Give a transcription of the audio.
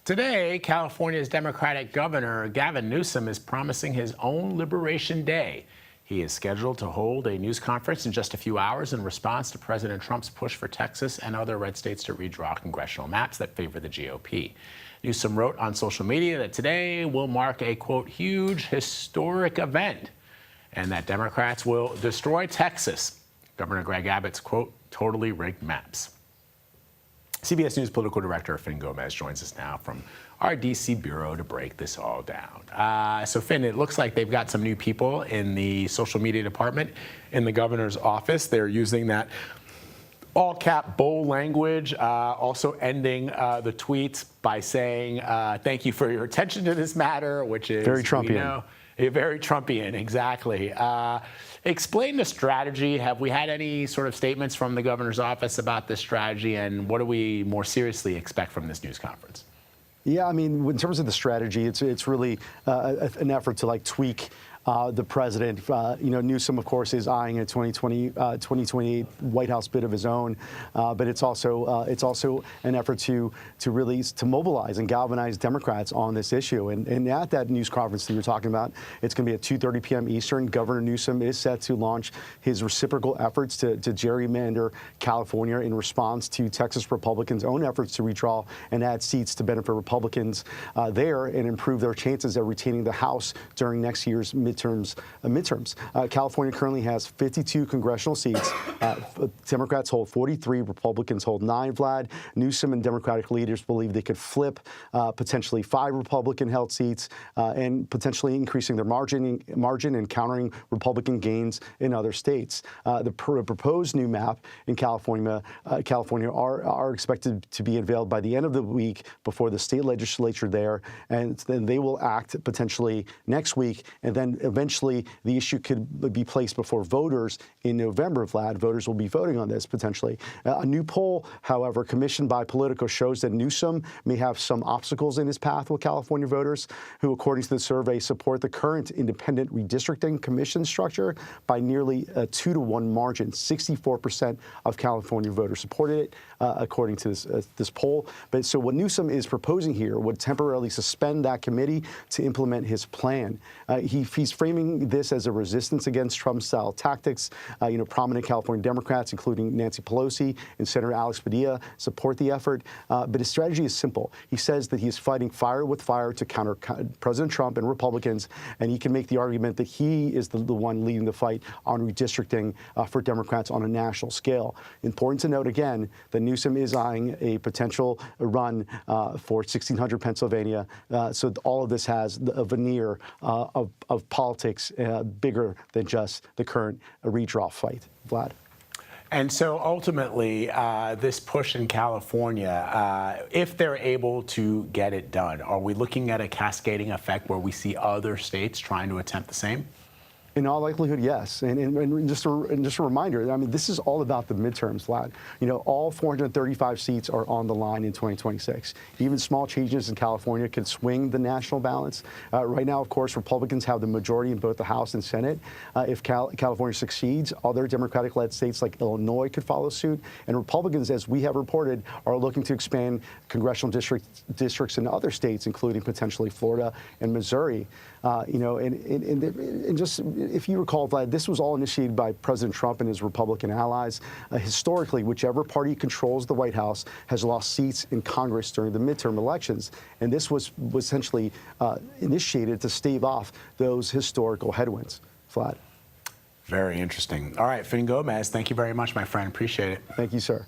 Today, California's Democratic Governor Gavin Newsom is promising his own Liberation Day. He is scheduled to hold a news conference in just a few hours in response to President Trump's push for Texas and other red states to redraw congressional maps that favor the GOP. Newsom wrote on social media that today will mark a, quote, huge historic event, and that Democrats will destroy Texas. Governor Greg Abbott's, quote, totally rigged maps. CBS News political director Finn Gomez joins us now from our D.C. bureau to break this all down. So, Finn, it looks like they've got some new people in the social media department in the governor's office. They're using that all-cap bold language, also ending the tweets by saying, thank you for your attention to this matter, which is very Trumpian. Very Trumpian, exactly. Explain the strategy. Have we had any sort of statements from the governor's office about this strategy, and what do we more seriously expect from this news conference? Yeah, I mean, in terms of the strategy, it's really an effort to tweak the president. Newsom, of course, is eyeing a 2028 White House bid of his own, but it's also an effort to mobilize and galvanize Democrats on this issue. And at that news conference that you're talking about, it's going to be at 2:30 p.m. Eastern. Governor Newsom is set to launch his reciprocal efforts to gerrymander California in response to Texas Republicans' own efforts to redraw and add seats to benefit Republicans there and improve their chances at retaining the House during next year's midterms. California currently has 52 congressional seats. Democrats hold 43, Republicans hold 9. Vlad, Newsom and Democratic leaders believe they could flip potentially 5 Republican-held seats and potentially increasing their margin and countering Republican gains in other states. The proposed new map in California are expected to be unveiled by the end of the week before the state legislature there, and then they will act potentially next week, and then eventually the issue could be placed before voters in November. Vlad, voters will be voting on this potentially. A new poll, however, commissioned by Politico shows that Newsom may have some obstacles in his path with California voters who, according to the survey, support the current independent redistricting commission structure by nearly a 2-to-1 margin. 64% of California voters supported it, according to this poll. But so what Newsom is proposing here would temporarily suspend that committee to implement his plan. He's framing this as a resistance against Trump-style tactics. Prominent California Democrats, including Nancy Pelosi and Senator Alex Padilla, support the effort. But his strategy is simple. He says that he is fighting fire with fire to counter President Trump and Republicans, and he can make the argument that he is the one leading the fight on redistricting for Democrats on a national scale. Important to note again that Newsom is eyeing a potential run for 1600 Pennsylvania. So all of this has a veneer of politics bigger than just the current redraw fight. Vlad. And so ultimately, this push in California, if they're able to get it done, are we looking at a cascading effect where we see other states trying to attempt the same? In all likelihood, yes. And just a reminder, I mean, this is all about the midterms, Vlad. All 435 seats are on the line in 2026. Even small changes in California could swing the national balance. Right now, of course, Republicans have the majority in both the House and Senate. If California succeeds, other Democratic-led states like Illinois could follow suit. And Republicans, as we have reported, are looking to expand congressional districts in other states, including potentially Florida and Missouri. And just, if you recall, Vlad, this was all initiated by President Trump and his Republican allies. Historically, whichever party controls the White House has lost seats in Congress during the midterm elections. And this was essentially initiated to stave off those historical headwinds. Vlad. Very interesting. All right, Finn Gomez, thank you very much, my friend. Appreciate it. Thank you, sir.